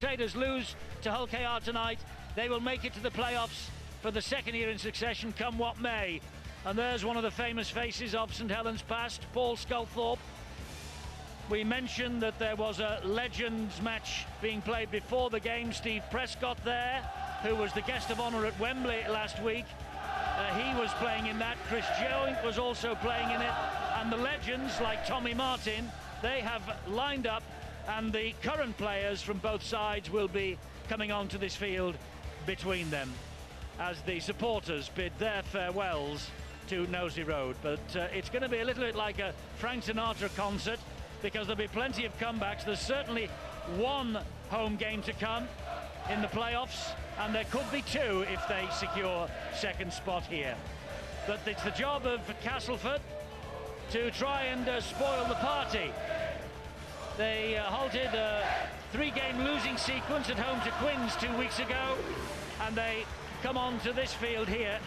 Traders lose to Hull KR tonight, they will make it to the playoffs for the second year in succession, come what may. And there's one of the famous faces of St Helens past, Paul Sculthorpe. We mentioned that there was a Legends match being played before the game. Steve Prescott there, who was the guest of honour at Wembley last week. He was playing in that. Chris Joint was also playing in it. And the Legends, like Tommy Martin, they have lined up, and the current players from both sides will be coming onto this field between them as the supporters bid their farewells to Nosey Road. But it's going to be a little bit like a Frank Sinatra concert, because there'll be plenty of comebacks. There's certainly one home game to come in the playoffs, and there could be two if they secure second spot here. But it's the job of Castleford to try and spoil the party. They halted a three-game losing sequence at home to Quins 2 weeks ago, and they come on to this field here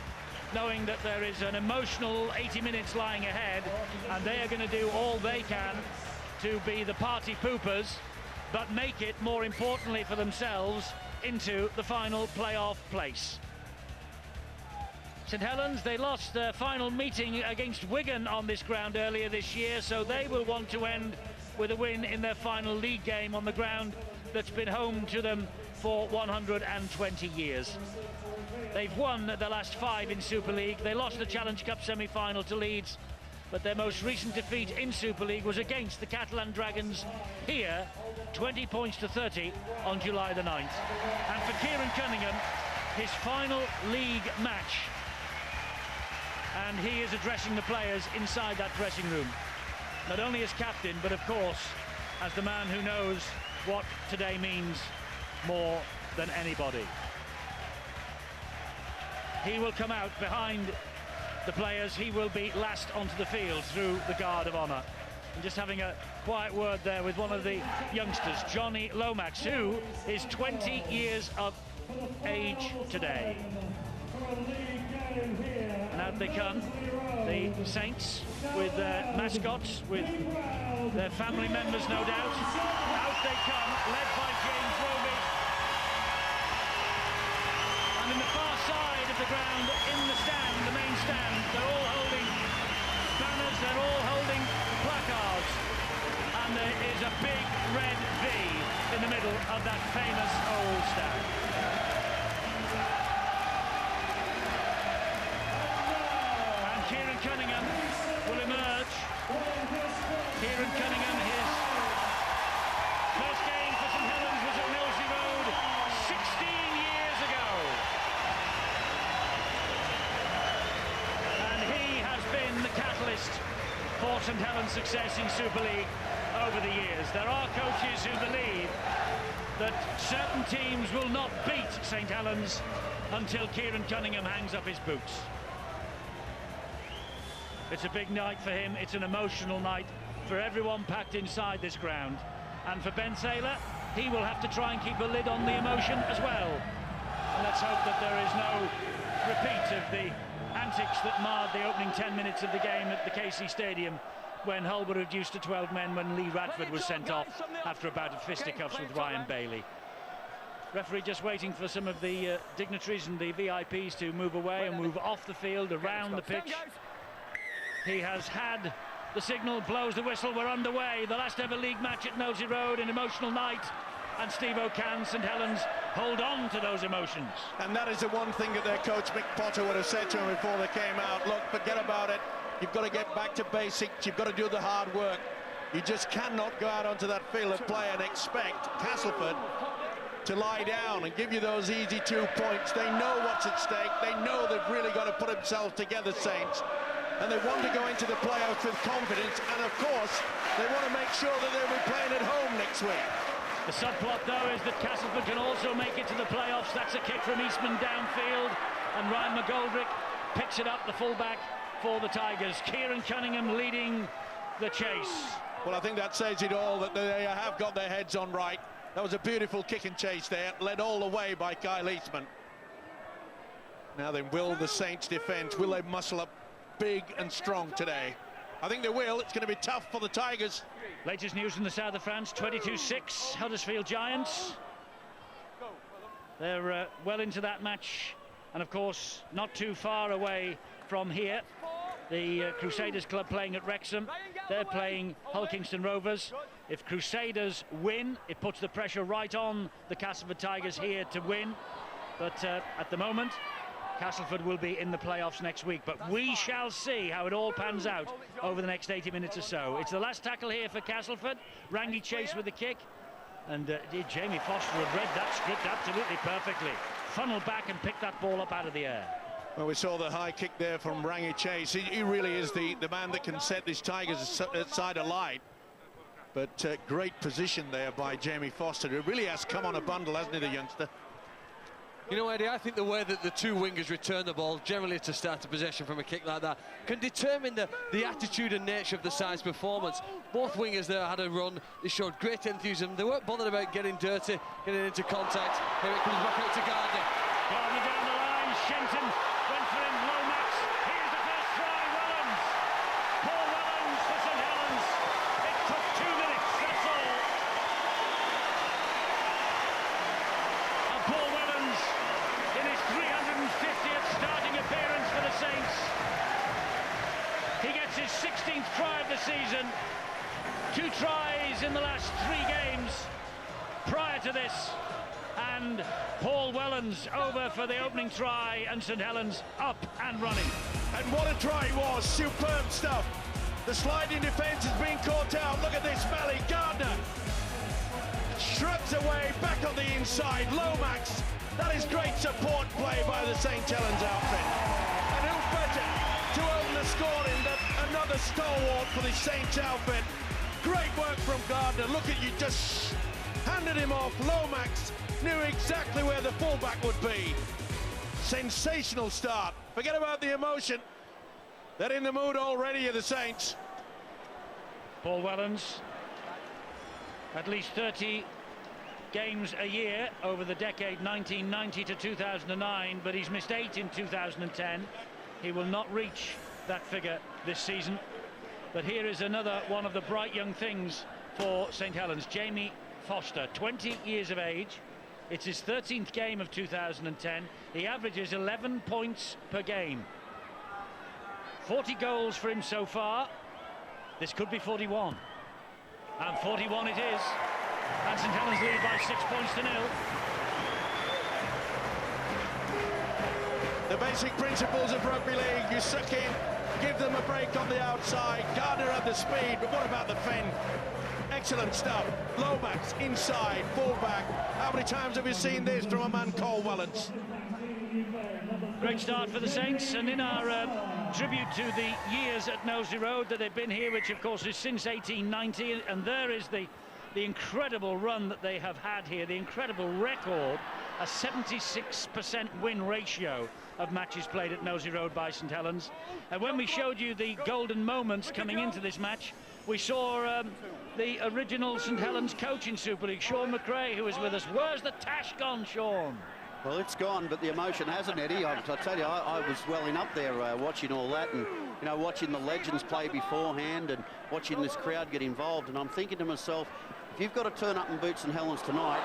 knowing that there is an emotional 80 minutes lying ahead, and they are going to do all they can to be the party poopers, but make it, more importantly for themselves, into the final playoff place. St Helens, they lost their final meeting against Wigan on this ground earlier this year, so they will want to end with a win in their final league game on the ground that's been home to them for 120 years. They've won the last 5 in Super League. They lost the Challenge Cup semi-final to Leeds, but their most recent defeat in Super League was against the Catalan Dragons here, 20 points to 30 on July the 9th. And for Kieran Cunningham, his final league match. And he is addressing the players inside that dressing room. Not only as captain, but of course, as the man who knows what today means more than anybody. He will come out behind the players. He will be last onto the field through the guard of honour. And just having a quiet word there with one of the youngsters, Johnny Lomax, who is 20 years of age today. And out they come, the Saints, with their mascots, with their family members, no doubt. Out they come, led by James Roby. And in the far side of the ground, in the stand, the main stand, they're all holding banners, they're all holding placards. And there is a big red V in the middle of that famous old stand. Kieran Cunningham will emerge. Kieran Cunningham, his first game for St Helens was at Nosey Road 16 years ago. And he has been the catalyst for St Helens' success in Super League over the years. There are coaches who believe that certain teams will not beat St Helens until Kieran Cunningham hangs up his boots. It's a big night for him, it's an emotional night for everyone packed inside this ground. And for Ben Thaler, he will have to try and keep a lid on the emotion as well. And let's hope that there is no repeat of the antics that marred the opening 10 minutes of the game at the KC Stadium, when Hull were reduced to 12 men when Lee Radford was sent off after a bout of fisticuffs with Ryan Bailey. Referee just waiting for some of the dignitaries and the VIPs to move away and move off the field, around the pitch. He has had the signal, blows the whistle, we're underway. The last ever league match at Nosey Road, an emotional night. And Steve O'Can, St Helens, hold on to those emotions. And that is the one thing that their coach Mick Potter would have said to him before they came out. Look, forget about it. You've got to get back to basics. You've got to do the hard work. You just cannot go out onto that field of play and expect Castleford to lie down and give you those easy 2 points. They know what's at stake. They know they've really got to put themselves together, Saints. And they want to go into the playoffs with confidence, and of course they want to make sure that they'll be playing at home next week. The subplot though is that Castleford can also make it to the playoffs. That's a kick from Eastman downfield, and Ryan McGoldrick picks it up, the fullback for the Tigers. Kieran Cunningham leading the chase. Well, I think that says it all, that they have got their heads on right. That was a beautiful kick and chase there, led all the way by Kyle Eastman. Now then, will the Saints defend? Will they muscle up big and strong today? I think they will. It's going to be tough for the Tigers. Latest news from the south of France, 22-6, Huddersfield Giants. They're well into that match, and of course not too far away from here. The Crusaders club playing at Wrexham, they're playing Hull Kingston Rovers. If Crusaders win, it puts the pressure right on the Castleford Tigers here to win, but at the moment Castleford will be in the playoffs next week, but we shall see how it all pans out over the next 80 minutes or so. It's the last tackle here for Castleford. Rangi Chase with the kick, and Jamie Foster had read that script absolutely perfectly. Funneled back and picked that ball up out of the air. Well, we saw the high kick there from Rangi Chase. He really is the man that can set these Tigers side alight. But great position there by Jamie Foster. It really has come on a bundle, hasn't he, the youngster? You know, Eddie, I think the way that the two wingers return the ball, generally to start a possession from a kick like that, can determine the attitude and nature of the side's performance. Both wingers there had a run. They showed great enthusiasm. They weren't bothered about getting dirty, getting into contact. Here it comes back out to Gardner. Gardner down the line. Shenton went for him. Lomax. Here's the first try. Wellens. Paul Wellens for St Helens. It took 2 minutes. That's all. And Paul Wellens, in his 350th starting appearance for the Saints, he gets his 16th try of the season. 2 tries in the last 3 games prior to this, and Paul Wellens over for the opening try, and St Helens up and running. And what a try it was. Superb stuff. The sliding defence has been caught out. Look at this valley. Gardner shrugs away, back on the inside. Lomax. That is great support play by the St Helens outfit. And who better to open the scoring than another stalwart for the Saints outfit. Great work from Gardner. Look at you, just handed him off. Lomax knew exactly where the fullback would be. Sensational start. Forget about the emotion. They're in the mood already of the Saints. Paul Wellens, at least 30 games a year over the decade 1990 to 2009, but he's missed 8 in 2010. He will not reach that figure this season. But here is another one of the bright young things for St Helens. Jamie Foster, 20 years of age. It's his 13th game of 2010. He averages 11 points per game. 40 goals for him so far. This could be 41. And 41 it is. And St Helens lead by 6 points to 0. The basic principles of rugby league: you suck in, give them a break on the outside. Gardner had the speed, but what about the fend? Excellent stuff. Lomax inside, fullback. How many times have you seen this from a man called Wellens? Great start for the Saints, and in our tribute to the years at Knowsley Road that they've been here, which of course is since 1890, and there is the incredible run that they have had here, the incredible record, a 76% win ratio of matches played at Knowsley Road by St Helens. And when we showed you the golden moments coming into this match, we saw the original St Helens coach in Super League, Sean McRae, who was with us. Where's the tash gone, Sean? Well, it's gone, but the emotion hasn't, Eddie. I tell you, I was welling up there watching all that, and you know, watching the legends play beforehand and watching this crowd get involved. And I'm thinking to myself, if you've got to turn up and beat St Helens tonight,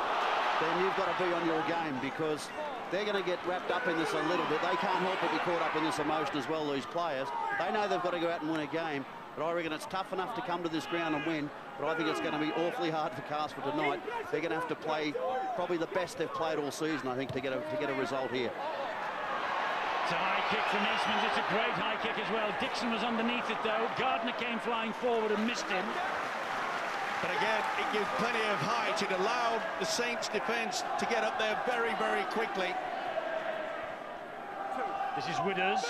then you've got to be on your game, because they're going to get wrapped up in this a little bit. They can't help but be caught up in this emotion as well, these players. They know they've got to go out and win a game, but I reckon it's tough enough to come to this ground and win, but I think it's going to be awfully hard for Castleford tonight. They're going to have to play probably the best they've played all season, I think, to get a result here. It's a high kick from Eastman. It's a great high kick as well. Dixon was underneath it, though. Gardner came flying forward and missed him. But again, it gives plenty of height. It allowed the Saints defence to get up there very, very quickly. This is Widders.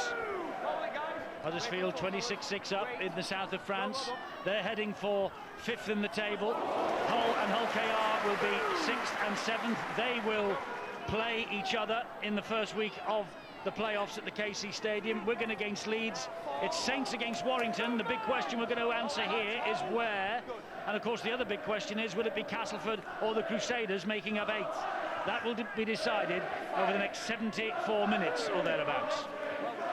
Huddersfield 26-6 up in the south of France. They're heading for 5th in the table. Hull and Hull KR will be 6th and 7th. They will play each other in the first week of the playoffs at the KC Stadium. Wigan against Leeds. It's Saints against Warrington. The big question we're going to answer here is where. And of course the other big question is, will it be Castleford or the Crusaders making up 8th? That will be decided over the next 74 minutes or thereabouts.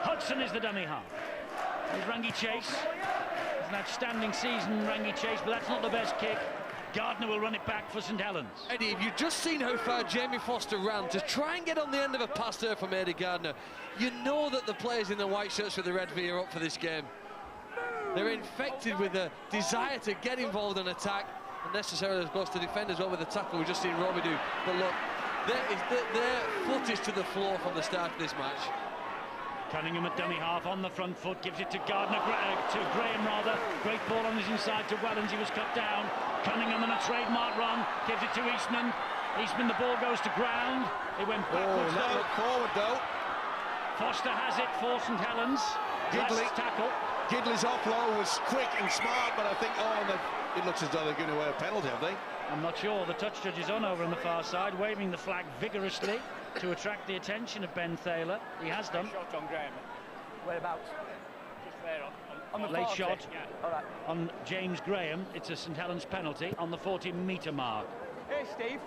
Hudson is the dummy half. There's Rangi Chase. It's an outstanding season, Rangi Chase, but that's not the best kick. Gardner will run it back for St Helens. Eddie, if you've just seen how far Jamie Foster ran to try and get on the end of a pass there from Eddie Gardner, you know that the players in the white shirts with the red V are up for this game. They're infected with a desire to get involved in attack, and necessarily, of course, to defend as well with the tackle we've just seen Robbie do. But look, their foot is to the floor from the start of this match. Cunningham at dummy half on the front foot, gives it to Gardner, to Graham rather. Great ball on his inside to Wellens, he was cut down. Cunningham on a trademark run, gives it to Eastman. Eastman, the ball goes to ground. It went backwards though. Forward though. Foster has it for St Helens. Gidley. Last tackle. Gidley's offload was quick and smart, but I think, it looks as though they're going to wear a penalty, have they? I'm not sure. The touch judge is on over on the far side, waving the flag vigorously to attract the attention of Ben Thaler. He has done. Shot on Graham. Whereabouts? Just there on the late 40. shot. Yeah. All right. On James Graham. It's a St Helens penalty on the 40-metre mark. Hey, Steve.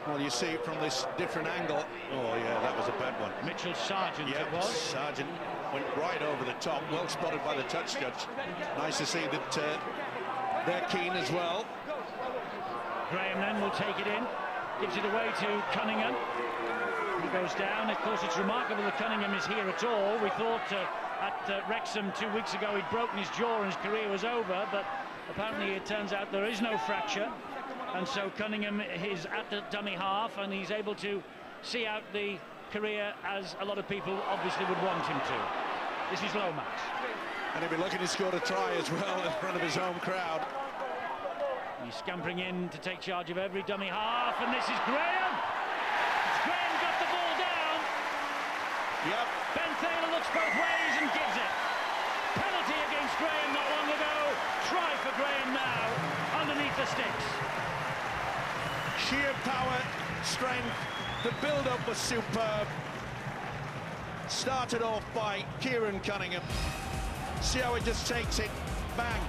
Well, you see it from this different angle. Oh, yeah, that was a bad one. Mitchell Sargent Yeah, it was. Sargent went right over the top. Well spotted by the touch judge. Nice to see that they're keen as well. Graham then will take it in. Gives it away to Cunningham. He goes down. Of course, it's remarkable that Cunningham is here at all. We thought at Wrexham 2 weeks ago he'd broken his jaw and his career was over, but apparently it turns out there is no fracture. And so Cunningham is at the dummy half and he's able to see out the career as a lot of people obviously would want him to. This is Lomax. And he'll be looking to score a try as well in front of his home crowd. He's scampering in to take charge of every dummy half, and this is Graham. Graham got the ball down. Yep. Ben Thaler looks both ways and gives it. Penalty against Graham not long ago. Try for Graham now, underneath the sticks. Sheer power, strength, the build-up was superb. Started off by Kieran Cunningham. See how he just takes it, bang,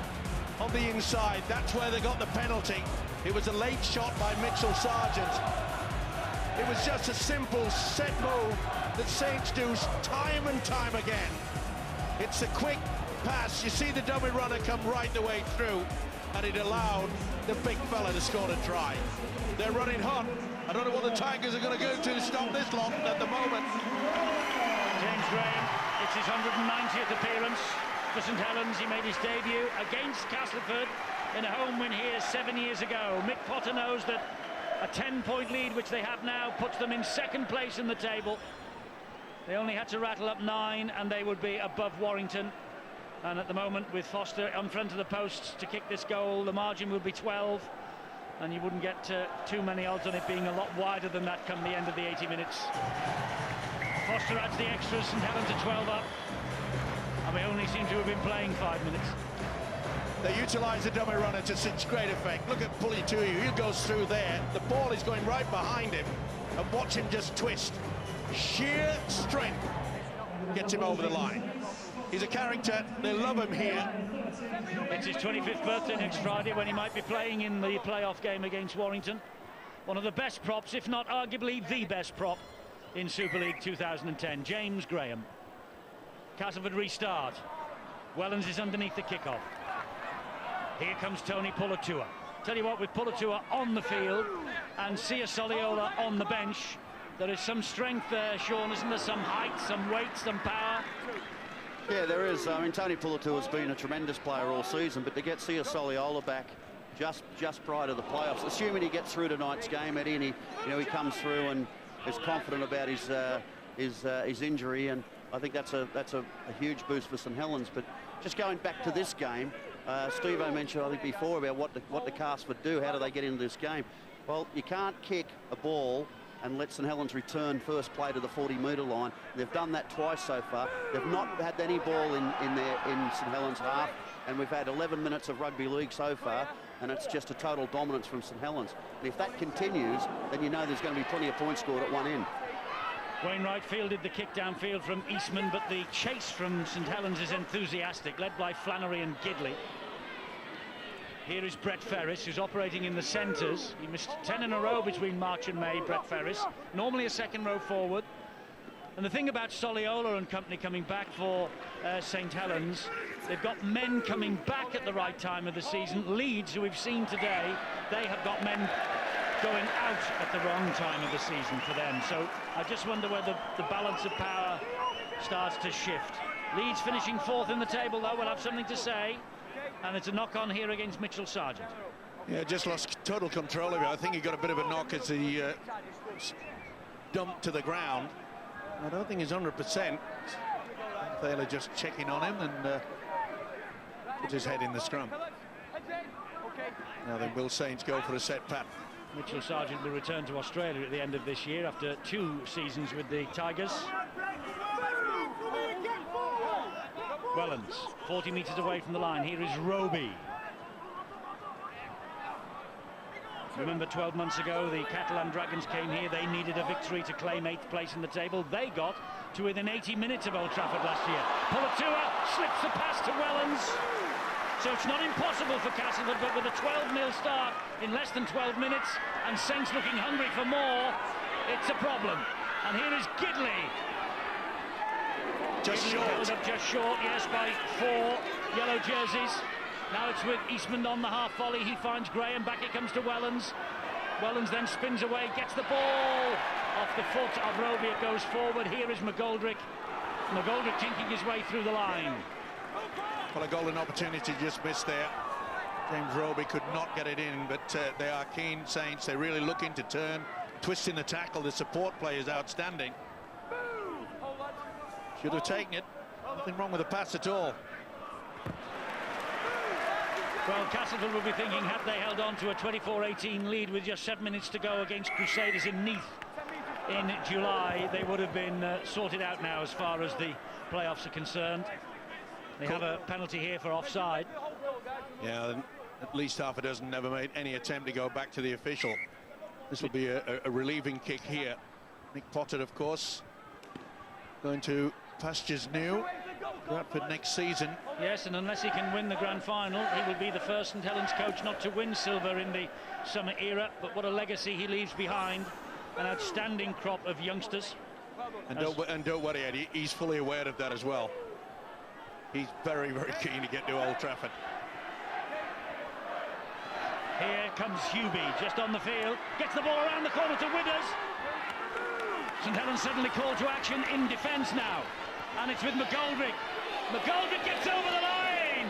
on the inside. That's where they got the penalty. It was a late shot by Mitchell Sargent. It was just a simple set move that Saints do time and time again. It's a quick pass. You see the dummy runner come right the way through, and it allowed the big fella to score a try. They're running hot. I don't know what the Tigers are going to go to stop this lot at the moment. James Graham, it's his 190th appearance for St Helens. He made his debut against Castleford in a home win here 7 years ago. Mick Potter knows that a 10-point lead, which they have now, puts them in second place in the table. They only had to rattle up 9 and they would be above Warrington. And at the moment, with Foster in front of the posts to kick this goal, the margin will be 12. And you wouldn't get too many odds on it being a lot wider than that come the end of the 80 minutes. Foster adds the extras, St Helens are 12 up. And we only seem to have been playing 5 minutes. They utilise the dummy runner to such great effect. Look at Pulley Tuiu, he goes through there. The ball is going right behind him. And watch him just twist. Sheer strength gets him over the line. He's a character, they love him here. It's his 25th birthday next Friday when he might be playing in the playoff game against Warrington. One of the best props, if not arguably the best prop in Super League 2010. James Graham. Castleford restart. Wellens is underneath the kickoff. Here comes Tony Pulatua. Tell you what, with Pulatua on the field and Sia Soliola on the bench, there is some strength there, Sean, isn't there? Some height, some weight, some power. Yeah, there is. I mean, Tony Pulatua has been a tremendous player all season, but to get Sia Soliola back just prior to the playoffs, assuming he gets through tonight's game, Eddie, and he comes through and is confident about his injury, and I think that's a huge boost for St Helens. But just going back to this game, Steve-O mentioned, I think before, about what the Castleford do. How do they get into this game? Well, you can't kick a ball and let St Helens return first play to the 40-metre line. They've done that twice so far. They've not had any ball in St Helens half, and we've had 11 minutes of rugby league so far, and it's just a total dominance from St Helens. And if that continues, then you know there's going to be plenty of points scored at one end. Wainwright fielded the kick downfield from Eastman, but the chase from St Helens is enthusiastic, led by Flannery and Gidley. Here is Brett Ferris, who's operating in the centres. He missed 10 in a row between March and May, Brett Ferris. Normally a second row forward. And the thing about Soliola and company coming back for St Helens, they've got men coming back at the right time of the season. Leeds, who we've seen today, they have got men going out at the wrong time of the season for them. So I just wonder whether the balance of power starts to shift. Leeds finishing 4th in the table, though, will have something to say. And it's a knock-on here against Mitchell Sargent. Yeah, just lost total control of it. I think he got a bit of a knock as he dumped to the ground. I don't think he's 100%. Thaler just checking on him and put his head in the scrum. Now then, will Saints go for a set pat? Mitchell Sargent will return to Australia at the end of this year after 2 seasons with the Tigers. Wellens, 40 metres away from the line. Here is Roby. Remember 12 months ago the Catalan Dragons came here. They needed a victory to claim 8th place in the table. They got to within 80 minutes of Old Trafford last year. Pulatua slips the pass to Wellens. So it's not impossible for Castleford, but with a 12-0 start in less than 12 minutes and Saints looking hungry for more, it's a problem. And here is Gidley. Just Gidley short. held up just short, yes, by 4 yellow jerseys. Now it's with Eastman on the half volley. He finds Graham. Back it comes to Wellens. Wellens then spins away, gets the ball off the foot of Roby. It goes forward. Here is McGoldrick. McGoldrick tinking his way through the line. Well, a golden opportunity just missed there. James Roby could not get it in, but they are keen, Saints. They're really looking to turn, twisting the tackle. The support play is outstanding. Should have taken it. Nothing wrong with the pass at all. Well, Castleford will be thinking, had they held on to a 24-18 lead with just 7 minutes to go against Crusaders in Neath in July, they would have been sorted out now as far as the playoffs are concerned. They have a penalty here for offside. Yeah, at least half a dozen never made any attempt to go back to the official. This will be a relieving kick here. Nick Potter, of course, going to pastures new. Bradford next season. Yes, and unless he can win the grand final, he will be the first St Helens coach not to win silver in the summer era. But what a legacy he leaves behind. An outstanding crop of youngsters. And don't worry, Eddie, he's fully aware of that as well. He's very, very keen to get to Old Trafford. Here comes Hubie, just on the field. Gets the ball around the corner to Widders. St Helens suddenly called to action in defence now. And it's with McGoldrick. McGoldrick gets over the line!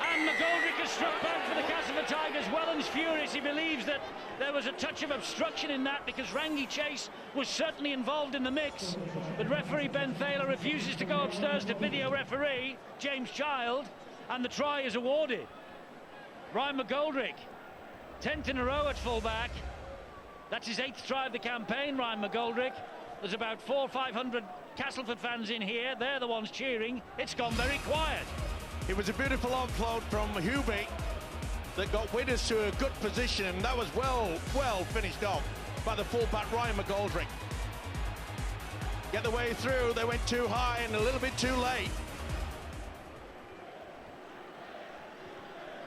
And McGoldrick has struck back for the Castleford Tigers. Wellens furious. He believes that there was a touch of obstruction in that because Rangi Chase was certainly involved in the mix. But referee Ben Thaler refuses to go upstairs to video referee James Child, and the try is awarded. Ryan McGoldrick, 10th in a row at full-back. That's his 8th try of the campaign, Ryan McGoldrick. There's about 400 or 500 Castleford fans in here. They're the ones cheering. It's gone very quiet. It was a beautiful offload from Hubie that got Widders to a good position, and that was well finished off by the fullback Ryan McGoldrick. Get the way through. They went too high and a little bit too late.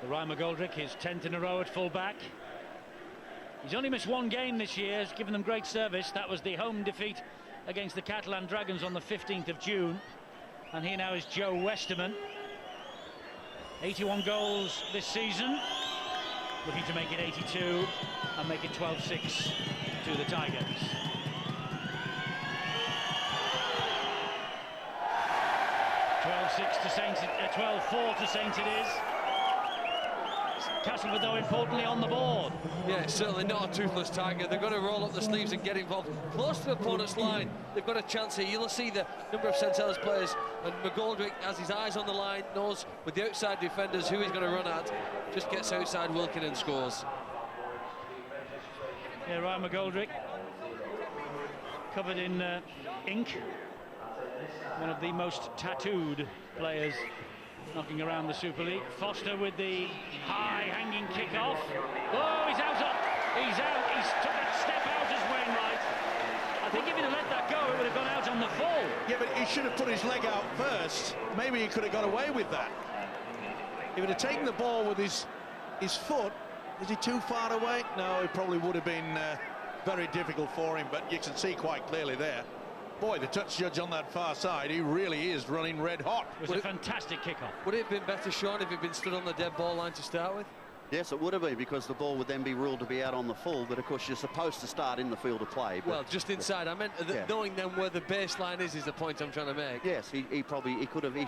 So Ryan McGoldrick, his 10th in a row at full-back. He's only missed 1 game this year, has given them great service. That was the home defeat against the Catalan Dragons on the 15th of June. And here now is Joe Westerman. 81 goals this season. Looking to make it 82 and make it 12-6 to the Tigers. To Saints, 12-4 to Saints it is. Castleford, though, importantly on the board. Yeah, it's certainly not a toothless tiger. They've got to roll up the sleeves and get involved close to the opponent's line. They've got a chance here. You'll see the number of St Helens players, and McGoldrick has his eyes on the line, knows with the outside defenders who he's going to run at. Just gets outside Wilkin and scores. Yeah, Ryan McGoldrick, covered in ink. One of the most tattooed players knocking around the Super League. Foster with the high hanging kick off. Oh, he's out. He's out. He's took a step out as Wainwright. I think if he'd have let that go, it would have gone out on the full. Yeah, but he should have put his leg out first. Maybe he could have got away with that. If he'd have taken the ball with his foot, is he too far away? No, he probably would have been very difficult for him, but you can see quite clearly there. Boy, the touch judge on that far side, he really is running red hot. It was a fantastic kickoff. Would it have been better, Sean, if he'd been stood on the dead ball line to start with? Yes, it would have been, because the ball would then be ruled to be out on the full, but of course you're supposed to start in the field of play. But, well, just inside. I meant that knowing then where the baseline is the point I'm trying to make. Yes, he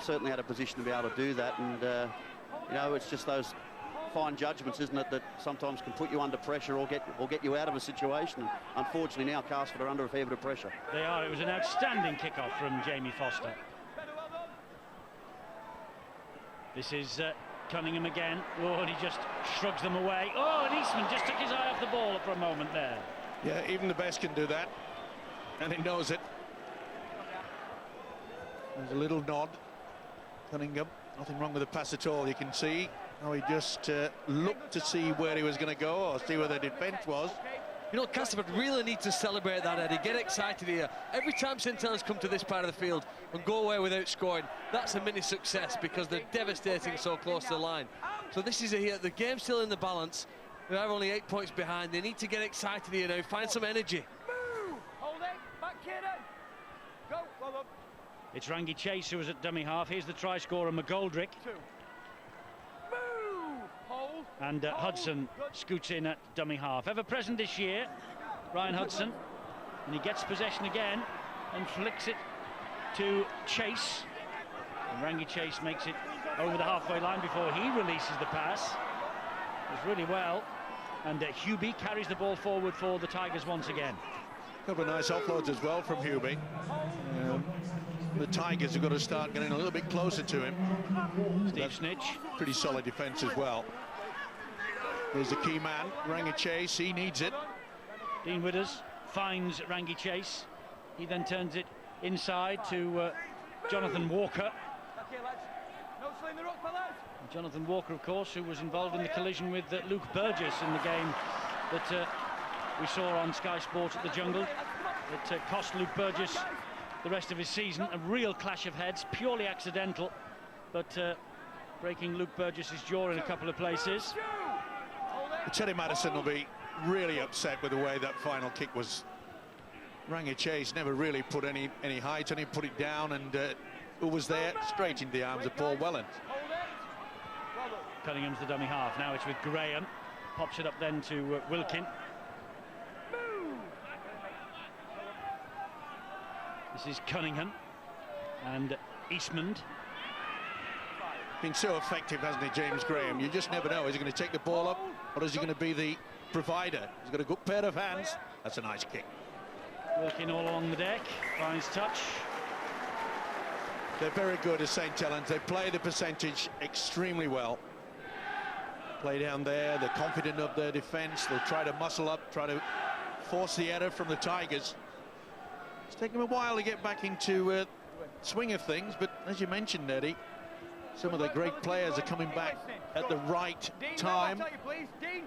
certainly had a position to be able to do that, and you know, it's just those fine judgments, isn't it, that sometimes can put you under pressure or get you out of a situation. And unfortunately now Castleford are under a fair bit of pressure. They are. It was an outstanding kickoff from Jamie Foster. This is Cunningham again. Oh, and he just shrugs them away. Oh, and Eastman just took his eye off the ball for a moment there. Yeah, even the best can do that, and he knows it. There's a little nod. Cunningham, nothing wrong with the pass at all. You can see how he just looked to see where he was going to go, or see where the defence was. You know, Castleford really need to celebrate that, Eddie. Get excited here. Every time St Helens come to this part of the field and go away without scoring, that's a mini success, because they're devastating so close to the line. So this is here. The game's still in the balance. They are only 8 points behind. They need to get excited here now. Find some energy. Move! Hold it! Back, Kieran! Go! Well up. It's Rangi Chase who was at dummy half. Here's the try scorer, McGoldrick. And Hudson scoots in at dummy half. Ever present this year, Ryan Hudson. And he gets possession again and flicks it to Chase. And Rangi Chase makes it over the halfway line before he releases the pass. Does really well. And Hubie carries the ball forward for the Tigers once again. A couple of nice offloads as well from Hubie. The Tigers have got to start getting a little bit closer to him. Steve Snitch. Pretty solid defence as well. There's the key man, Rangi Chase. He needs it. Dean Widders finds Rangi Chase. He then turns it inside to Jonathan Walker. And Jonathan Walker, of course, who was involved in the collision with Luke Burgess in the game that we saw on Sky Sports at the Jungle. It cost Luke Burgess the rest of his season. A real clash of heads, purely accidental, but breaking Luke Burgess's jaw in a couple of places. Teddy Madison will be really upset with the way that final kick was. Rangi Chase never really put any height on him, put it down, and who was there? Straight into the arms of Paul Welland. Cunningham's the dummy half. Now it's with Graham. Pops it up then to Wilkin. This is Cunningham and Eastman. Been so effective, hasn't he, James Graham? You just never know. Is he going to take the ball up, or is he going to be the provider? He's got a good pair of hands. That's a nice kick. Wilkin all along the deck, finds touch. They're very good as St Helens. They play the percentage extremely well. Play down there, they're confident of their defence. They'll try to muscle up, try to force the error from the Tigers. It's taken them a while to get back into swing of things, but as you mentioned, Eddie, some of the great players are coming back at the right time. Dean,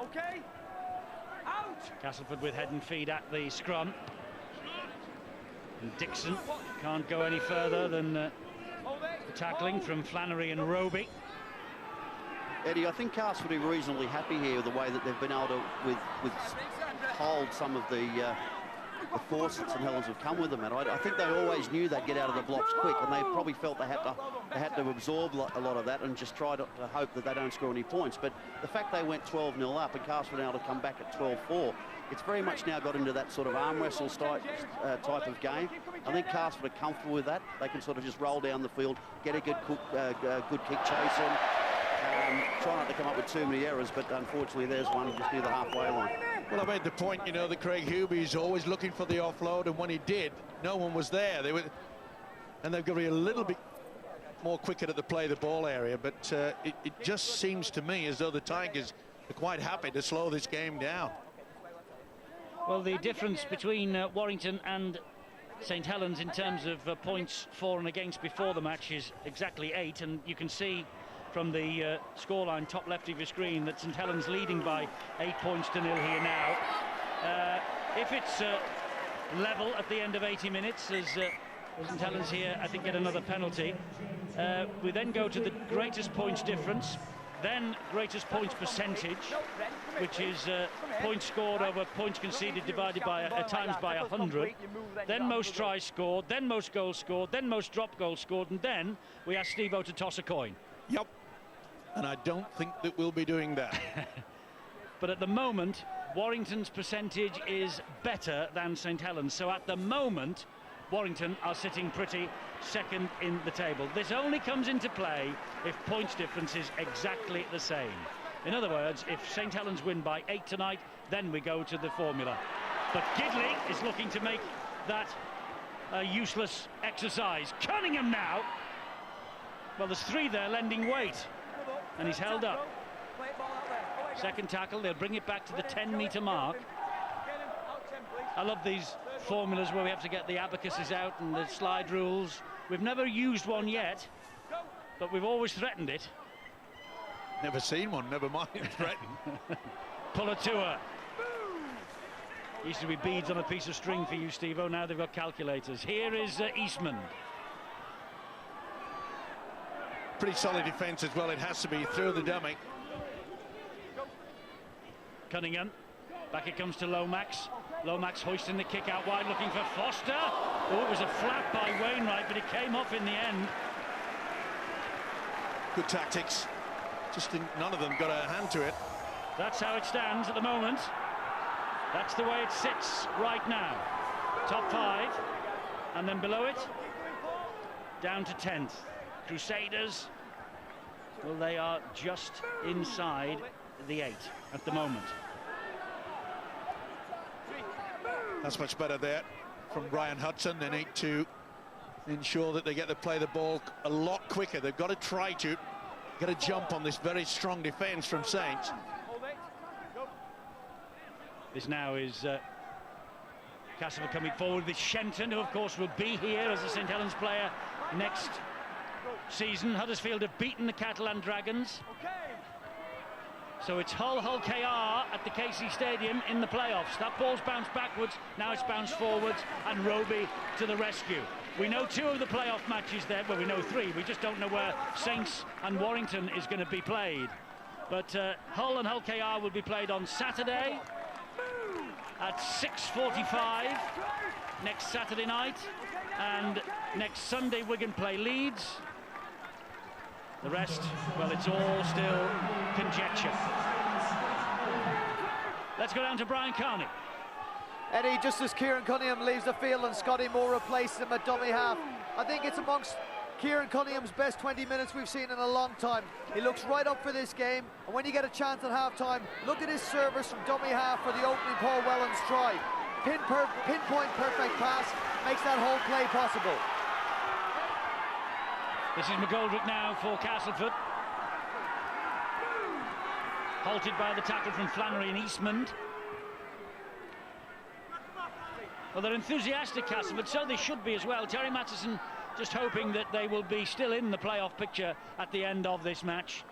okay? Out! Castleford with head and feet at the scrum. And Dixon can't go any further than the tackling from Flannery and Roby. Eddie, I think Castleford are reasonably happy here with the way that they've been able to hold some of the force that St Helens have come with them, and I think they always knew they'd get out of the blocks quick, and they probably felt they had to absorb a lot of that and just try to hope that they don't score any points. But the fact they went 12-0 up and Castleford now to come back at 12-4, it's very much now got into that sort of arm wrestle type of game. I think Castleford are comfortable with that. They can sort of just roll down the field, get a good kick chase in. Try not to come up with too many errors, but unfortunately there's one just near the halfway line. Well, I made the point, you know, that Craig Hubie's always looking for the offload, and when he did, no one was there. And they've got to be a little bit more quicker to play the ball area, but it just seems to me as though the Tigers are quite happy to slow this game down. Well, the difference between Warrington and St Helens in terms of points for and against before the match is exactly 8, and you can see from the scoreline top left of your screen that St Helens leading by 8 points to 0 here now. If it's level at the end of 80 minutes, as St Helens here I think get another penalty, we then go to the greatest points difference, then greatest points percentage, which is points scored over points conceded divided by times by 100, then most tries scored, then most goals scored, then most drop goals scored, and then we asked Steve-O to toss a coin. Yep. And I don't think that we'll be doing that. But at the moment, Warrington's percentage is better than St Helens. So at the moment, Warrington are sitting pretty second in the table. This only comes into play if points difference is exactly the same. In other words, if St Helens win by 8 tonight, then we go to the formula. But Gidley is looking to make that a useless exercise. Cunningham now. Well, there's 3 there lending weight, and he's held up. Second tackle, they'll bring it back to the 10-metre mark. I love these formulas where we have to get the abacuses out and the slide rules. We've never used one yet, but we've always threatened it. Never seen one, never mind threatened. Pulatua. Used to be beads on a piece of string for you, Steve-O. Now they've got calculators. Here is Eastman. Pretty solid defence as well, it has to be, through the dummy. Cunningham. Back it comes to Lomax. Lomax hoisting the kick out wide, looking for Foster. Oh, it was a flap by Wainwright, but it came off in the end. Good tactics. Just none of them got a hand to it. That's how it stands at the moment. That's the way it sits right now. Top 5, and then below it, down to 10th. Crusaders, well, they are just inside the 8 at the moment. That's much better there from Brian Hudson. They need to ensure that they get to play the ball a lot quicker. They've got to try to get a jump on this very strong defence from Saints. This now is Castleford coming forward with Shenton, who of course will be here as a St Helens player next season. Huddersfield have beaten the Catalan Dragons. So it's Hull KR at the KC Stadium in the playoffs. That ball's bounced backwards, now it's bounced forwards, and Roby to the rescue. We know 2 of the playoff matches there, well, we know 3, we just don't know where Saints and Warrington is going to be played. But Hull and Hull KR will be played on Saturday at 6:45 next Saturday night, and next Sunday Wigan play Leeds. The rest, well, it's all still conjecture. Let's go down to Brian Carney. Eddie, just as Kieran Cunningham leaves the field and Scotty Moore replaces him at dummy half, I think it's amongst Kieran Cunningham's best 20 minutes we've seen in a long time. He looks right up for this game, and when you get a chance at half-time, look at his service from dummy half for the opening Paul Wellens try. Pinpoint perfect pass makes that whole play possible. This is McGoldrick now for Castleford. Halted by the tackle from Flannery and Eastman. Well, they're enthusiastic, Castleford, so they should be as well. Terry Matheson just hoping that they will be still in the playoff picture at the end of this match.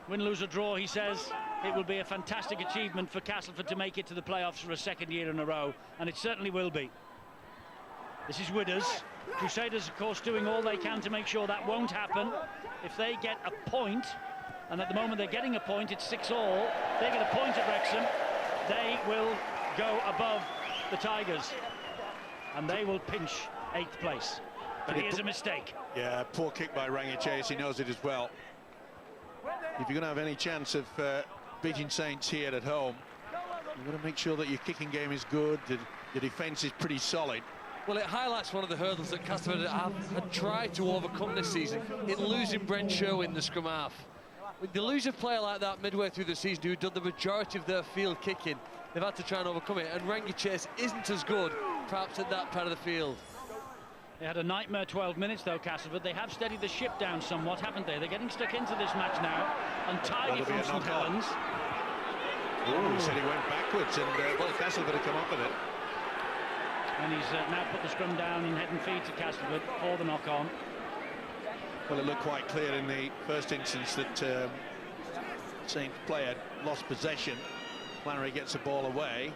Win, lose or draw, he says, it will be a fantastic achievement for Castleford to make it to the playoffs for a 2nd year in a row, and it certainly will be. This is Widders. Crusaders, of course, doing all they can to make sure that won't happen. If they get a point, and at the moment they're getting a point, it's 6-all. They get a point at Wrexham, they will go above the Tigers, and they will pinch 8th place. But here's a mistake. Yeah, poor kick by Rangi Chase, he knows it as well. If you're going to have any chance of beating Saints here at home, you've got to make sure that your kicking game is good, the defence is pretty solid. Well, it highlights one of the hurdles that Castleford had tried to overcome this season in losing Brent Sherwin the scrum half. When you lose a player like that midway through the season who'd done the majority of their field kicking, they've had to try and overcome it, and Rangi Chase isn't as good perhaps at that part of the field. They had a nightmare 12 minutes though, Castleford. They have steadied the ship down somewhat, haven't they? They're getting stuck into this match now. Untidy from St Helens. Oh, he said he went backwards, and well, Castleford have come up with it. And he's now put the scrum down in head and feet to Castleford for the knock-on. Well, it looked quite clear in the first instance that Saints player lost possession. Flannery gets the ball away.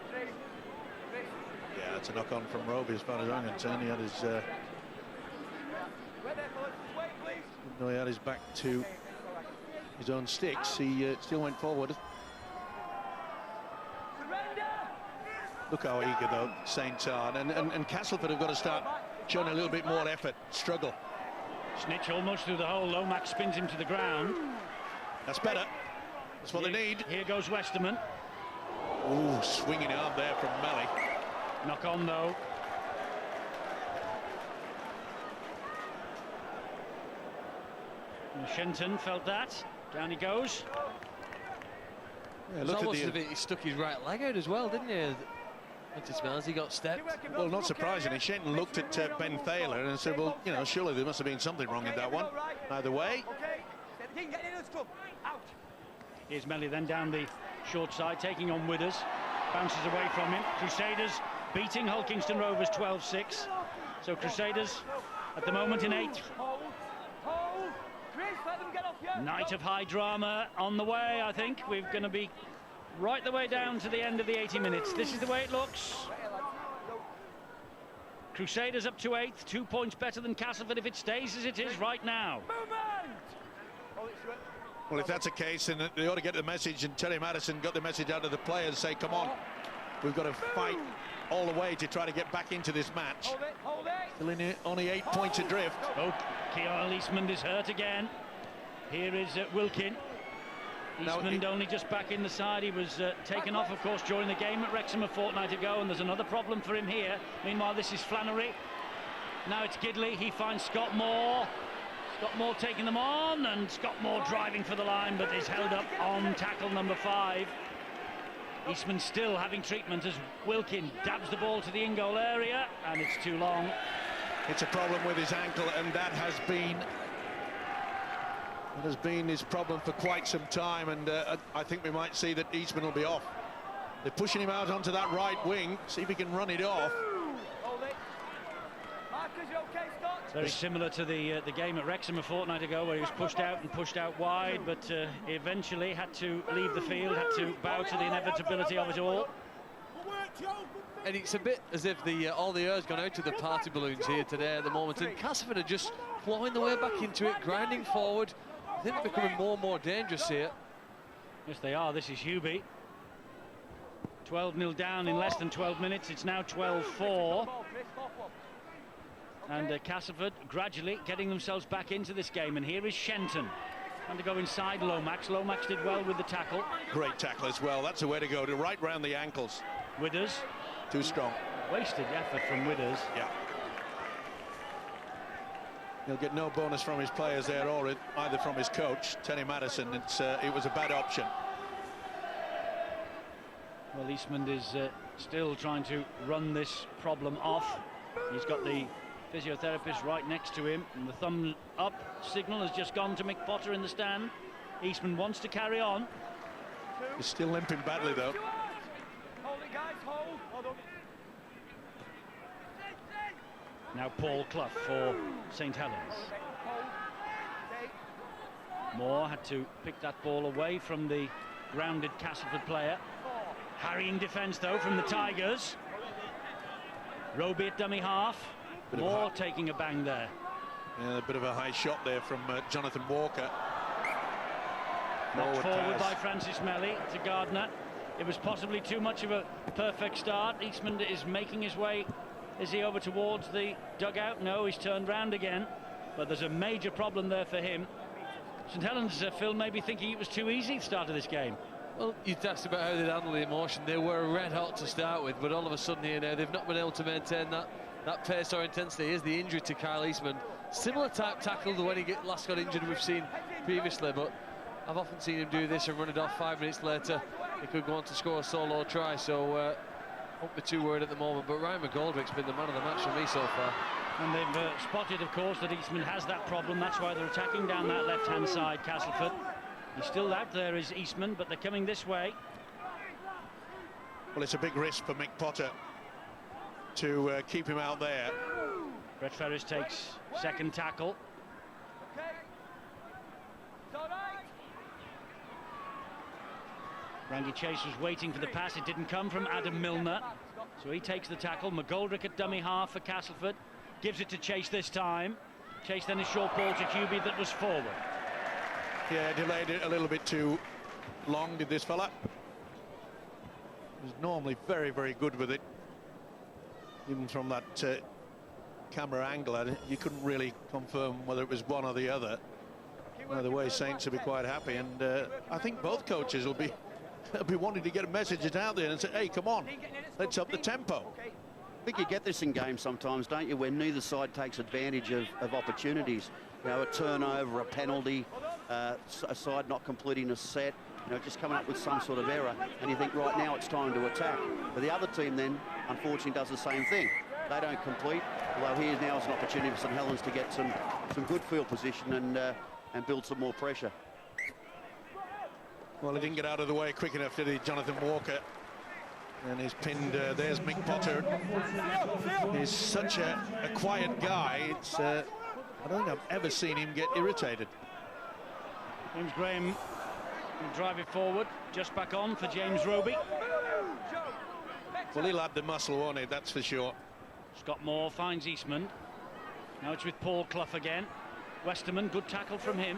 Yeah, it's a knock-on from Roby as far as I'm concerned. He had his he had his back to his own sticks. He still went forward. Look how eager, though, Saints are. And Castleford have got to start showing a little bit more effort, struggle. Snitch almost through the hole. Lomax spins him to the ground. That's better. That's what they need. Here goes Westerman. Ooh, swinging arm there from Melly. Knock on, though. And Shenton felt that. Down he goes. Yeah, look almost as if he stuck his right leg out as well, didn't he? It smells he got stepped. Well, not surprisingly, Shenton looked at Ben Thaler and said, well, you know, surely there must have been something wrong in that one. Either way. Here's Melly then down the short side, taking on Withers. Bounces away from him. Crusaders beating Hull Kingston Rovers 12-6. So Crusaders at the moment in 8th. Night of high drama on the way, I think. We're going to be right the way down to the end of the 80 minutes. This is the way it looks. Crusaders up to 8th, 2 points better than Castleford if it stays as it is right now. Well, if that's the case, then they ought to get the message, and Terry Madison got the message out of the players, say, come on, we've got to fight all the way to try to get back into this match. Still in it, only 8 points adrift. Oh, Keogh Eastman is hurt again. Here is Wilkin. Eastman only just back in the side. He was taken off, of course, during the game at Wrexham a fortnight ago, and there's another problem for him here. Meanwhile, this is Flannery. Now it's Gidley. He finds Scott Moore. Scott Moore taking them on, and Scott Moore driving for the line, but is held up on tackle number 5. Eastman still having treatment as Wilkin dabs the ball to the in-goal area, and it's too long. It's a problem with his ankle, and that has been his problem for quite some time, and I think we might see that Eastman will be off. They're pushing him out onto that right wing, see if he can run it off. Very similar to the game at Wrexham a fortnight ago, where he was pushed out and pushed out wide, but eventually had to leave the field, had to bow to the inevitability of it all. And it's a bit as if all the air's gone out to the party balloons here today at the moment, and Castleford are just clawing the way back into it, grinding forward. I think they're becoming more and more dangerous here. Yes, they are. This is Hubie. 12-0 down in less than 12 minutes. It's now 12-4. And Castleford gradually getting themselves back into this game. And here is Shenton trying to go inside Lomax. Lomax did well with the tackle. Great tackle as well. That's the way to go, to right round the ankles. Withers. Too strong. Wasted effort from Withers. Yeah. He'll get no bonus from his players there, or either from his coach, Terry Madison. It was a bad option. Well, Eastman is still trying to run this problem off. He's got the physiotherapist right next to him, and the thumb up signal has just gone to Mick Potter in the stand. Eastman wants to carry on. He's still limping badly, though. Hold it, guys, hold on. Now Paul Clough for St Helens. Moore had to pick that ball away from the grounded Castleford player. Harrying defence, though, from the Tigers. Roby at dummy half. Moore taking a bang there. Yeah, a bit of a high shot there from Jonathan Walker. Knocked forward by Francis Melly to Gardner. It was possibly too much of a perfect start. Eastman is making his way. Is he over towards the dugout? No, he's turned round again. But there's a major problem there for him. St Helens, Phil, maybe thinking it was too easy at the start of this game. Well, you asked about how they'd handle the emotion. They were red hot to start with, but all of a sudden here now, they've not been able to maintain that pace or intensity. Here's the injury to Kyle Eastman. Similar type tackle to when he last got injured we've seen previously, but I've often seen him do this and run it off 5 minutes later. He could go on to score a solo try, so hope the 2 word at the moment, but Ryan McGoldrick's been the man of the match for me so far. And they've spotted, of course, that Eastman has that problem. That's why they're attacking down that left-hand side, Castleford. He's still out there, is Eastman, but they're coming this way. Well, it's a big risk for Mick Potter to keep him out there. Brett Ferris takes second tackle. Okay. It's all right. Randy Chase was waiting for the pass. It didn't come from Adam Milner. So he takes the tackle. McGoldrick at dummy half for Castleford. Gives it to Chase this time. Chase then a short ball to Hubie that was forward. Yeah, delayed it a little bit too long, did this fella. He's normally very, very good with it. Even from that camera angle, you couldn't really confirm whether it was one or the other. Either way, Saints will be quite happy, and I think both coaches will be wanting to get messages out there and say, hey, come on, let's up the tempo. I think you get this in games sometimes, don't you, when neither side takes advantage of opportunities. You know, a turnover, a penalty, a side not completing a set, you know, just coming up with some sort of error, and you think, right now it's time to attack. But the other team then, unfortunately, does the same thing. They don't complete, although here now is an opportunity for St Helens to get some good field position and build some more pressure. Well, he didn't get out of the way quick enough, did he, Jonathan Walker? And he's pinned. There's Mick Potter. He's such a quiet guy. It's I don't think I've ever seen him get irritated. James Graham will drive it forward, just back on for James Roby. Well, he'll have the muscle, won't he? That's for sure. Scott Moore finds Eastman. Now it's with Paul Clough again. Westerman, good tackle from him.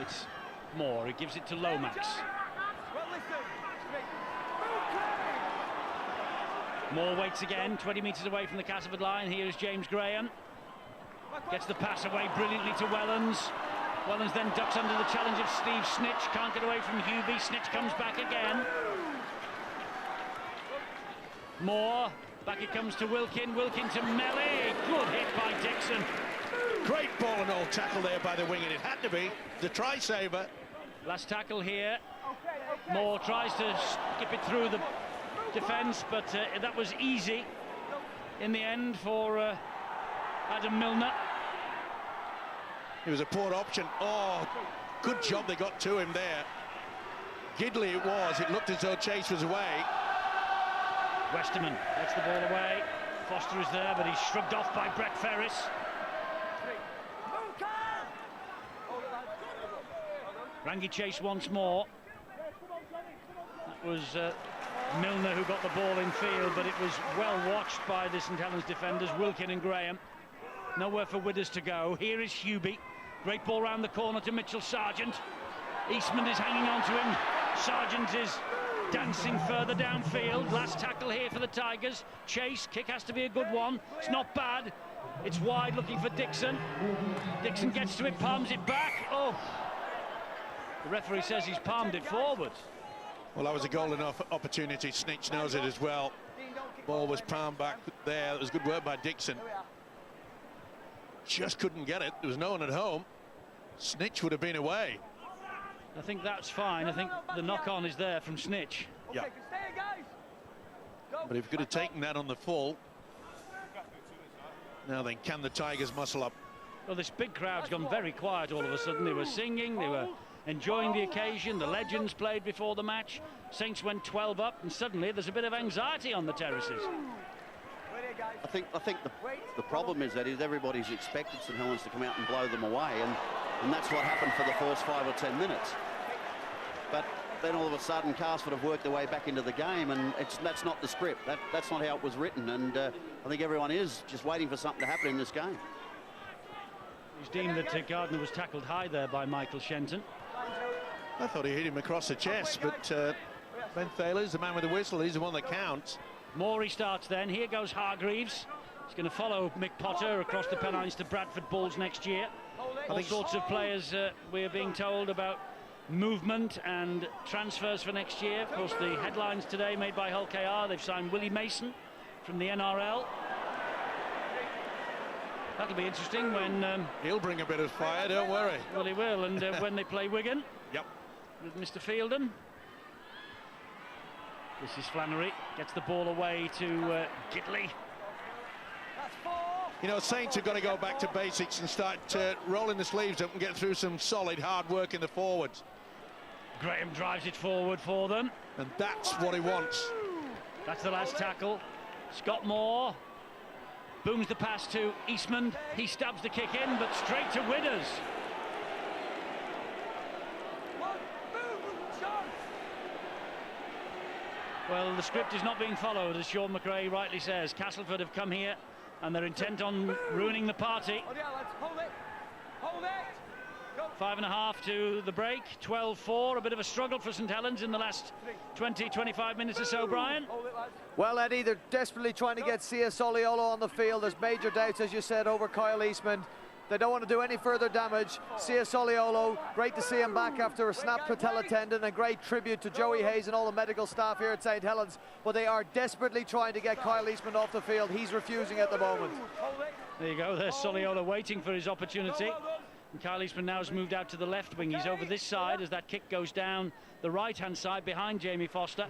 It's Moore, he gives it to Lomax. Moore waits again, 20 metres away from the Castleford line. Here is James Graham. Gets the pass away brilliantly to Wellens. Wellens then ducks under the challenge of Steve Snitch. Can't get away from Hubie. Snitch comes back again. Moore, back it comes to Wilkin. Wilkin to Melly. Good hit by Dixon. Great ball and all tackle there by the wing, and it had to be the try saver. Last tackle here. Moore tries to skip it through the defence, but that was easy in the end for Adam Milner. It was a poor option. Oh, good job they got to him there. Gidley it was. It looked as though Chase was away. Westerman gets the ball away. Foster is there, but he's shrugged off by Brett Ferris. Rangi Chase once more. That was Milner who got the ball in field, but it was well watched by the St Helens defenders, Wilkin and Graham. Nowhere for Widders to go. Here is Hubie. Great ball round the corner to Mitchell Sargent. Eastman is hanging on to him. Sargent is dancing further downfield. Last tackle here for the Tigers. Chase, kick has to be a good one. It's not bad. It's wide, looking for Dixon. Dixon gets to it, palms it back. Oh! The referee says he's palmed it forward. Well, that was a golden opportunity. Snitch knows it as well. Ball was palmed back there. It was good work by Dixon. Just couldn't get it. There was no one at home. Snitch would have been away. I think that's fine. I think the knock-on is there from Snitch. Yeah. But if he could have taken that on the full. Now then, can the Tigers muscle up? Well, this big crowd's gone very quiet all of a sudden. They were singing, they were enjoying the occasion. The legends played before the match. Saints went 12 up, and suddenly there's a bit of anxiety on the terraces. I think the problem is that everybody's expected St Helens to come out and blow them away, and that's what happened for the first 5 or 10 minutes. But then all of a sudden, Castleford have worked their way back into the game, and that's not the script. That's not how it was written, and I think everyone is just waiting for something to happen in this game. It's deemed that Gardner was tackled high there by Michael Shenton. I thought he hit him across the chest, but Ben Thaler's the man with the whistle. He's the one that counts. Morey starts then. Here goes Hargreaves. He's going to follow Mick Potter across the Pennines to Bradford Bulls next year. All sorts of players we're being told about movement and transfers for next year. Of course, the headlines today made by Hull KR, they've signed Willie Mason from the NRL. That'll be interesting when... he'll bring a bit of fire, don't worry. Well, he will, and when they play Wigan. Yep. With Mr. Fielden. This is Flannery, gets the ball away to Gidley. You know, Saints have got to go back to basics and start rolling the sleeves up and get through some solid hard work in the forwards. Graham drives it forward for them. And that's what he wants. That's the last tackle. Scott Moore booms the pass to Eastman. He stabs the kick in, but straight to Widders. Well, the script is not being followed, as Sean McRae rightly says. Castleford have come here and they're intent on ruining the party. 5.5 to the break, 12-4. A bit of a struggle for St Helens in the last 20-25 minutes or so, Brian. Well, Eddie, they're desperately trying to get Sia Soliolo on the field. There's major doubts, as you said, over Kyle Eastman. They don't want to do any further damage. Sia Soliolo, great to see him back after a snapped patella tendon, and great tribute to Joey Hayes and all the medical staff here at St Helens. But they are desperately trying to get Kyle Eastman off the field. He's refusing at the moment. There you go, there's Soliolo waiting for his opportunity. And Kyle Eastman now has moved out to the left wing. He's over this side as that kick goes down the right-hand side behind Jamie Foster.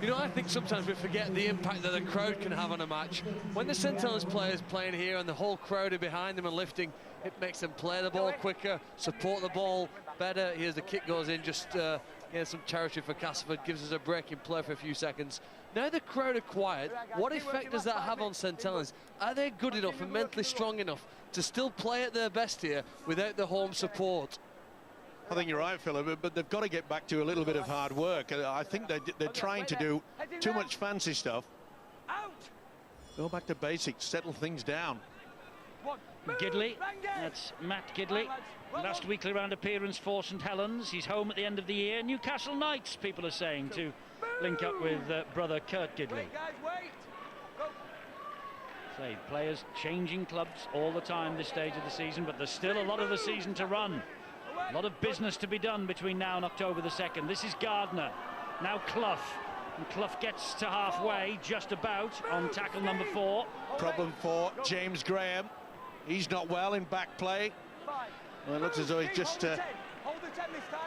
You know, I think sometimes we forget the impact that the crowd can have on a match. When the St Helens players playing here and the whole crowd are behind them and lifting, it makes them play the ball quicker, support the ball better. Here's the kick goes in, just here's some territory for Castleford, gives us a break in play for a few seconds. Now the crowd are quiet. What effect does that have on St Helens? Are they good enough and mentally strong enough to still play at their best here without the home support? I think you're right, Philip, but they've got to get back to a little bit of hard work. I think they're trying to do too much fancy stuff. Go back to basics, settle things down. Gidley, that's Matt Gidley. Last weekly round appearance for St Helens. He's home at the end of the year. Newcastle Knights, people are saying, to link up with brother Kurt Gidley. Say, players changing clubs all the time this stage of the season, but there's still a lot of the season to run. A lot of business to be done between now and October the 2nd. This is Gardner, now Clough. And Clough gets to halfway, just about, on tackle number 4. Problem for James Graham. He's not well in back play. Well, it looks as though he's just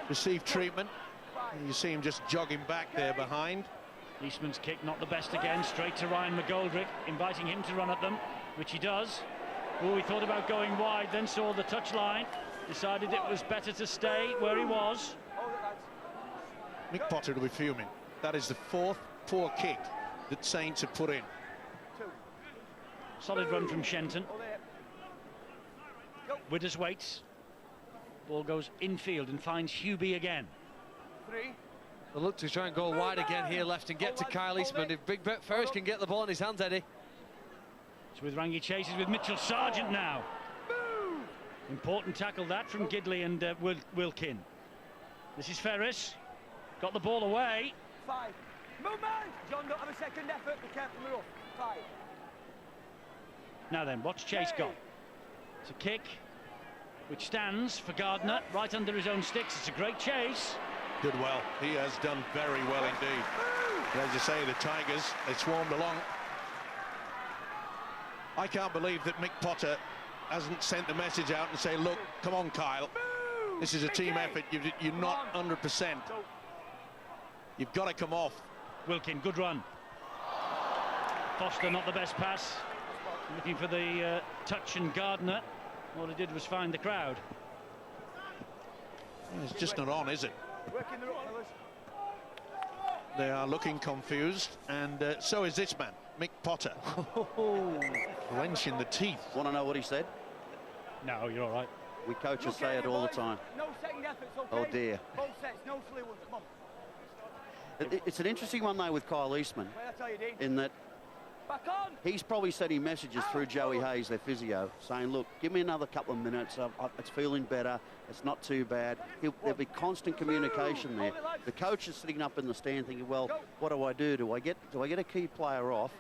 received treatment. You see him just jogging back there behind. Eastman's kick not the best again, straight to Ryan McGoldrick, inviting him to run at them, which he does. Oh, he thought about going wide, then saw the touchline, decided it was better to stay where he was. Mick Potter will be fuming. That is the 4th poor kick that Saints have put in. Solid run from Shenton. Widders waits. Ball goes infield and finds Hubie again. They look to try and go wide again here left and get to Kyle Eastman. If Big Brett Ferris can get the ball in his hands, Eddie. It's with Rangi Chases with Mitchell Sargent now. Important tackle that from Gidley and Wilkin. This is Ferris. Got the ball away. 5. Movement! John, don't have a second effort. Be careful, Miro. 5. Now then, what's Chase got? It's a kick which stands for Gardner right under his own sticks. It's a great chase. Did well. He has done very well indeed. But as you say, the Tigers, they swarmed along. I can't believe that Mick Potter hasn't sent the message out and say, look, come on, Kyle. This is a team effort. You're not 100%. You've got to come off. Wilkin, good run. Foster, not the best pass. Looking for the touch, and Gardner, all he did was find the crowd. It's just not on, is it? They are looking confused, and so is this man, Mick Potter. Clenching the teeth. Want to know what he said? No, you're all right. We coaches say it all the time. No second efforts, okay? Oh dear. Both sets, no silly ones. Come on. It's an interesting one though with Kyle Eastman, Wait, I tell you, Dean. in that Back on. he's probably sending messages through Joey Hayes, their physio, saying, look, give me another couple of minutes. It's feeling better. It's not too bad. There'll be constant communication there. The coach is sitting up in the stand thinking, well, what do I do? Do I get a key player off?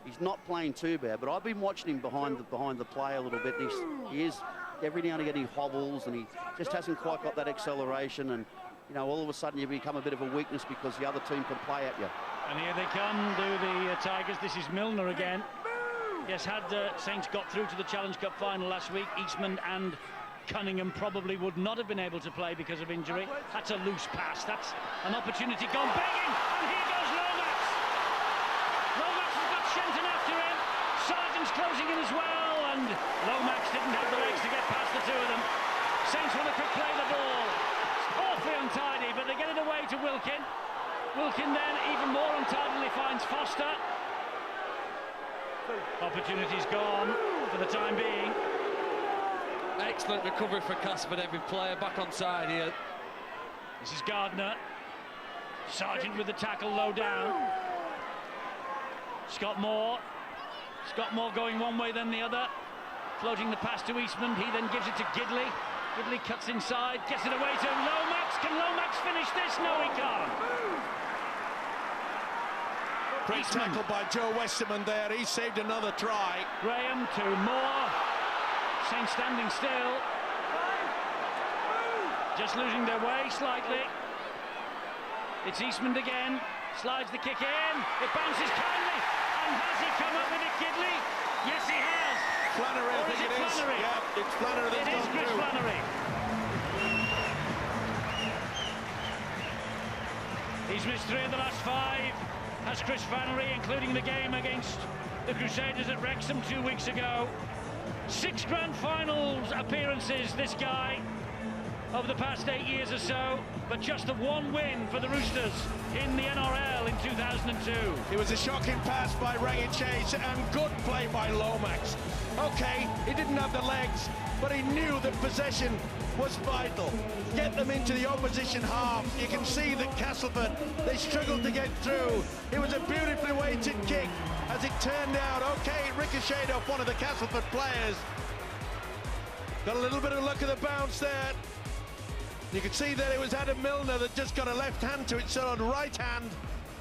He's not playing too bad, but I've been watching him behind the play a little bit. And he is every now and again he hobbles, and he just hasn't quite got that acceleration. And you know, all of a sudden you become a bit of a weakness because the other team can play at you. And here they come, do the Tigers. This is Milner again. Yes, had Saints got through to the Challenge Cup final last week, Eastman and Cunningham probably would not have been able to play because of injury. That's a loose pass. That's an opportunity gone begging. And here goes Lomax. Lomax has got Shenton after him. Sargent's closing in as well. And Lomax didn't have the legs to get past the two of them. Saints want to quick play the ball. It's awfully untidy, but they get it away to Wilkin. Wilkin then, even more untidily, finds Foster. Opportunity's gone for the time being. Excellent recovery for Castleford, every player back on side here. This is Gardner. Sargent with the tackle low down. Scott Moore going one way then the other. Floating the pass to Eastman. He then gives it to Gidley. Gidley cuts inside, gets it away to Lomax. Can Lomax finish this? No, he can't. Great tackle by Joe Westerman there. He saved another try. Graham to Moore. Saints standing still. Just losing their way slightly. It's Eastman again. Slides the kick in. It bounces kindly. And has he come up with it, Gidley? Yes, he has. Flannery, Or I think is it it is. Flannery? Yeah, it's Flannery that's It is gone Chris through. Flannery. He's missed 3 of the last 5. Has Chris Flannery, including the game against the Crusaders at Wrexham 2 weeks ago. 6 grand finals appearances, this guy, over the past 8 years or so, but just the 1 win for the Roosters in the NRL in 2002. It was a shocking pass by Rangi Chase and good play by Lomax. Okay, he didn't have the legs, but he knew that possession was vital. Get them into the opposition half. You can see that Castleford, they struggled to get through. It was a beautifully weighted kick. As it turned out, okay, it ricocheted off one of the Castleford players. Got a little bit of luck of the bounce there. You can see that it was Adam Milner that just got a left hand to it, so on right hand,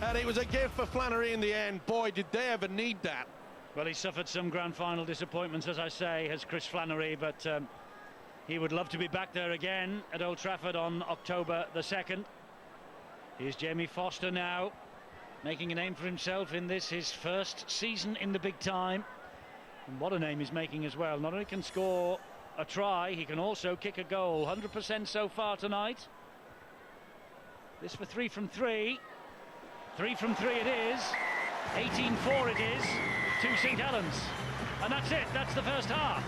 and it was a gift for Flannery in the end. Boy, did they ever need that. Well, he suffered some grand final disappointments, as I say, has Chris Flannery, but he would love to be back there again at Old Trafford on October the 2nd. Here's Jamie Foster now, making a name for himself in this, his first season in the big time. And what a name he's making as well. Not only can score a try, he can also kick a goal. 100% so far tonight. This for 3 from 3. 3 from 3 it is. 18-4 it is to St Helens. And that's it. That's the first half.